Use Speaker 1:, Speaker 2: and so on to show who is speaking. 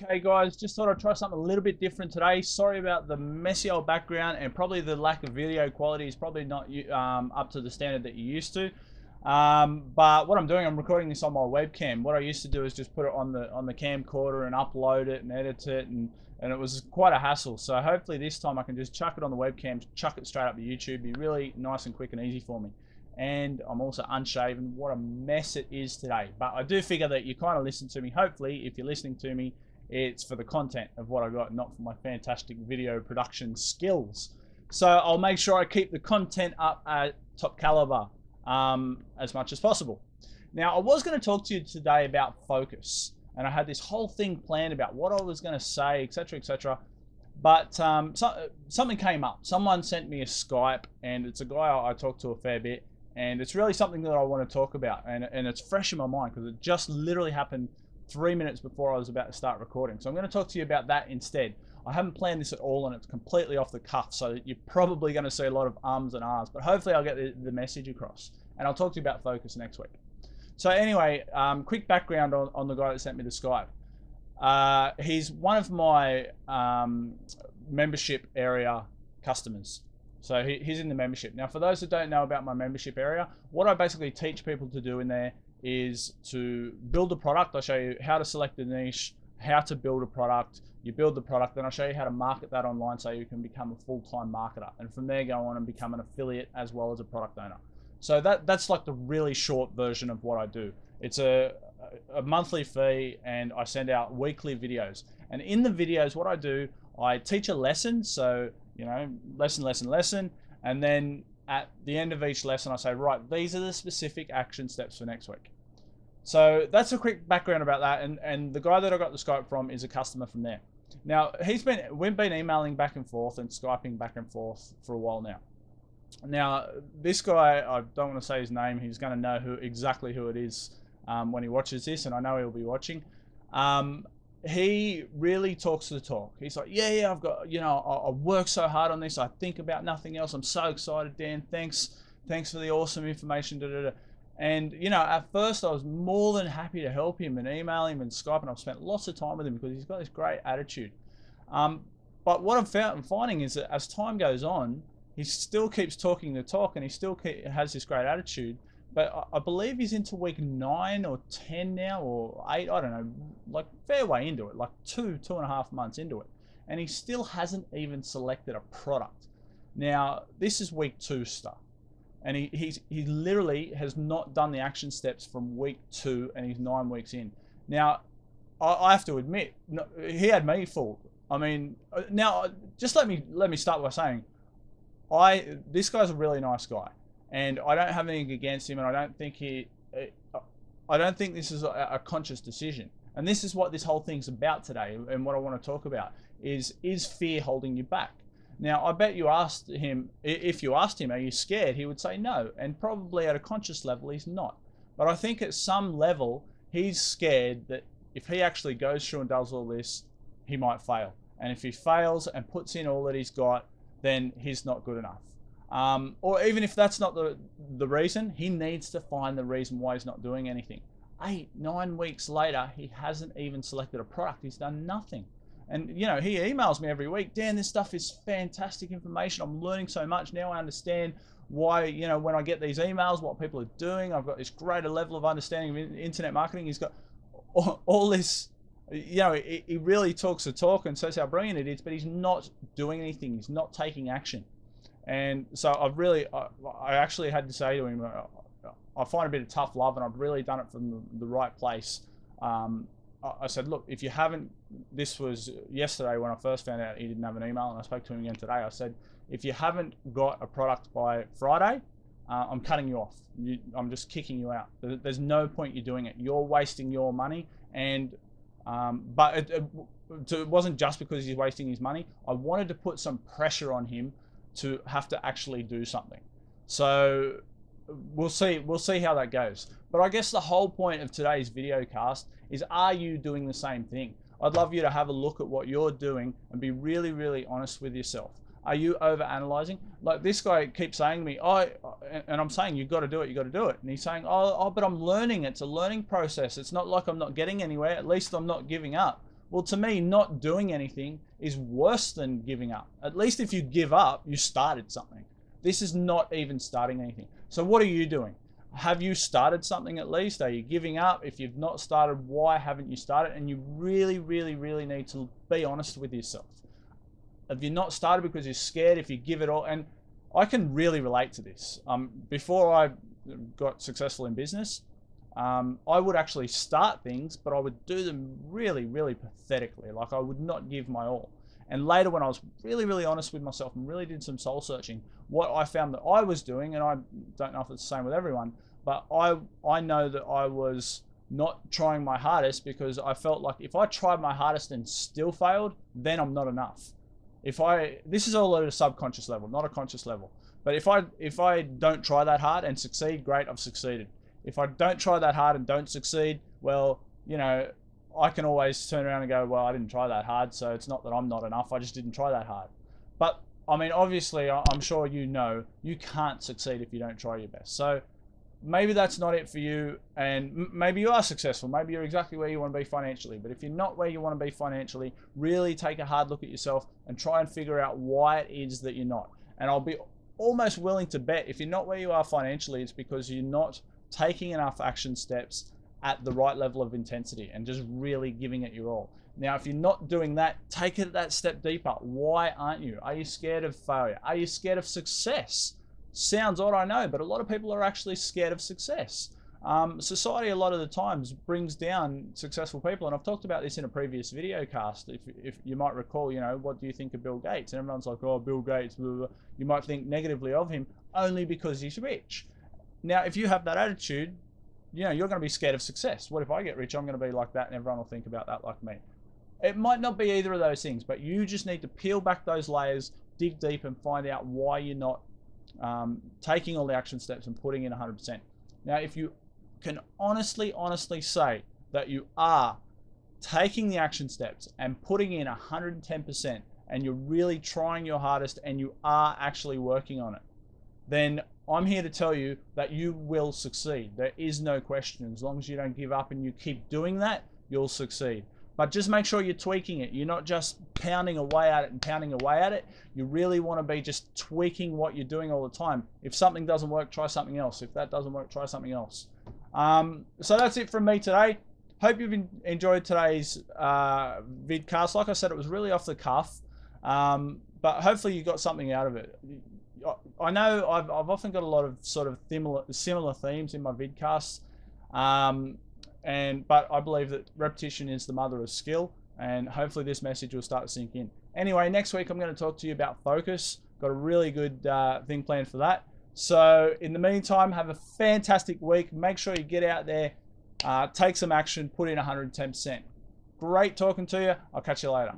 Speaker 1: Okay guys, just thought I'd try something a little bit different today. Sorry about the messy old background and probably the lack of video quality is probably not up to the standard that you used to. But what I'm doing, I'm recording this on my webcam. What I used to do is just put it on the camcorder and upload it and edit it, and it was quite a hassle. So hopefully this time I can just chuck it on the webcam, chuck it straight up to YouTube, be really nice and quick and easy for me. And I'm also unshaven. What a mess it is today. But I do figure that you kind of listen to me. Hopefully, if you're listening to me, it's for the content of what I got, not for my fantastic video production skills. So I'll make sure I keep the content up at top caliber as much as possible. Now, I was going to talk to you today about focus, and I had this whole thing planned about what I was going to say, etc., etc. But something came up. Someone sent me a Skype, and it's a guy I talk to a fair bit, and it's really something that I want to talk about, and it's fresh in my mind because it just literally happened 3 minutes before I was about to start recording. So I'm going to talk to you about that instead. I haven't planned this at all, and it's completely off the cuff, so you're probably going to see a lot of ums and ahs, but hopefully I'll get the message across, and I'll talk to you about focus next week. So anyway, quick background on the guy that sent me the Skype. He's one of my membership area customers. So he's in the membership. Now, for those that don't know about my membership area, what I basically teach people to do in there is to build a product. I'll show you how to select a niche, how to build a product. You build the product, then I'll show you how to market that online so you can become a full-time marketer. And from there, go on and become an affiliate as well as a product owner. So that's like the really short version of what I do. It's a monthly fee, and I send out weekly videos. And in the videos, what I do, I teach a lesson. So, you know, lesson. And then at the end of each lesson, I say, right, these are the specific action steps for next week. So that's a quick background about that. And the guy that I got the Skype from is a customer from there. Now, we've been emailing back and forth and Skyping back and forth for a while now. Now, this guy, I don't want to say his name. He's going to know exactly who it is when he watches this, and I know he'll be watching. He really talks the talk. He's like, yeah, I've got, I work so hard on this. I think about nothing else. I'm so excited, Dan. Thanks for the awesome information. And, at first I was more than happy to help him and email him and Skype, and I've spent lots of time with him because he's got this great attitude. But what I'm finding is that as time goes on, he still keeps talking the talk, and he still has this great attitude. But I believe he's into week 9 or 10 now, or 8, I don't know, like fair way into it, like 2.5 months into it. And he still hasn't even selected a product. Now, this is week 2 stuff. And he literally has not done the action steps from week 2, and he's 9 weeks in. Now, I have to admit, he had me fooled. I mean, now, just let me start by saying, this guy's a really nice guy. And I don't have anything against him, and I don't think this is a conscious decision. And this is what this whole thing's about today, and what I want to talk about is fear holding you back? Now, I bet you asked him, if you asked him, are you scared? He would say no, and probably at a conscious level, he's not. But I think at some level, he's scared that if he actually goes through and does all this, he might fail. And if he fails and puts in all that he's got, then he's not good enough. Or even if that's not the reason, he needs to find the reason why he's not doing anything. 8-9 weeks later, he hasn't even selected a product. He's done nothing. And, he emails me every week, Dan, this stuff is fantastic information. I'm learning so much. Now I understand why, when I get these emails, what people are doing. I've got this greater level of understanding of internet marketing. He's got all this, he really talks the talk and says how brilliant it is, but he's not doing anything. He's not taking action. And so I actually had to say to him, I find a bit of tough love, and I've really done it from the right place. I said, look, if you haven't, this was yesterday when I first found out he didn't have an email, and I spoke to him again today. I said, if you haven't got a product by Friday, I'm cutting you off. I'm just kicking you out. There's no point you doing it. You're wasting your money. And but it wasn't just because he's wasting his money. I wanted to put some pressure on him to have to actually do something. So we'll see how that goes. But I guess the whole point of today's video cast is, are you doing the same thing? I'd love you to have a look at what you're doing and be really, really honest with yourself. Are you over analyzing? Like this guy keeps saying to me, and I'm saying, you've got to do it, and he's saying, but I'm learning. It's a learning process. It's not like I'm not getting anywhere. At least I'm not giving up. Well, to me, not doing anything is worse than giving up. At least if you give up, you started something. This is not even starting anything. So what are you doing? Have you started something at least? Are you giving up? If you've not started, why haven't you started? And you really, really, really need to be honest with yourself. Have you not started because you're scared if you give it all? And I can really relate to this. Before I got successful in business, I would actually start things, but I would do them really, really pathetically. Like I would not give my all. And later when I was really, really honest with myself and really did some soul searching, what I found that I was doing, and I don't know if it's the same with everyone, but I know that I was not trying my hardest because I felt like if I tried my hardest and still failed, then I'm not enough. This is all at a subconscious level, not a conscious level. But if I don't try that hard and succeed, great, I've succeeded. If I don't try that hard and don't succeed, well, you know, I can always turn around and go, well, I didn't try that hard, so it's not that I'm not enough, I just didn't try that hard. But, I mean, obviously, I'm sure you know, you can't succeed if you don't try your best. So, maybe that's not it for you, and maybe you are successful, maybe you're exactly where you want to be financially, but if you're not where you want to be financially, really take a hard look at yourself and try and figure out why it is that you're not. And I'll be almost willing to bet if you're not where you are financially, it's because you're not taking enough action steps at the right level of intensity and just really giving it your all. Now, if you're not doing that, take it that step deeper. Why aren't you? Are you scared of failure? Are you scared of success? Sounds odd, I know, but a lot of people are actually scared of success. Society a lot of the times brings down successful people, and I've talked about this in a previous video cast. If you might recall, you know, what do you think of Bill Gates? And everyone's like, oh, Bill Gates, blah, blah, blah. You might think negatively of him only because he's rich. Now, if you have that attitude, you know, you're going to be scared of success. What if I get rich? I'm going to be like that, and everyone will think about that like me. It might not be either of those things, but you just need to peel back those layers, dig deep, and find out why you're not taking all the action steps and putting in 100%. Now, if you can honestly say that you are taking the action steps and putting in 110%, and you're really trying your hardest and you are actually working on it, then I'm here to tell you that you will succeed. There is no question. As long as you don't give up and you keep doing that, you'll succeed. But just make sure you're tweaking it. You're not just pounding away at it and pounding away at it. You really want to be just tweaking what you're doing all the time. If something doesn't work, try something else. If that doesn't work, try something else. So that's it from me today. Hope you've enjoyed today's vidcast. Like I said, it was really off the cuff, but hopefully you got something out of it. I know I've often got a lot of sort of similar themes in my vidcasts, but I believe that repetition is the mother of skill, and hopefully this message will start to sink in. Anyway, next week I'm going to talk to you about focus. Got a really good thing planned for that. So in the meantime, have a fantastic week. Make sure you get out there, take some action, put in 110%. Great talking to you. I'll catch you later.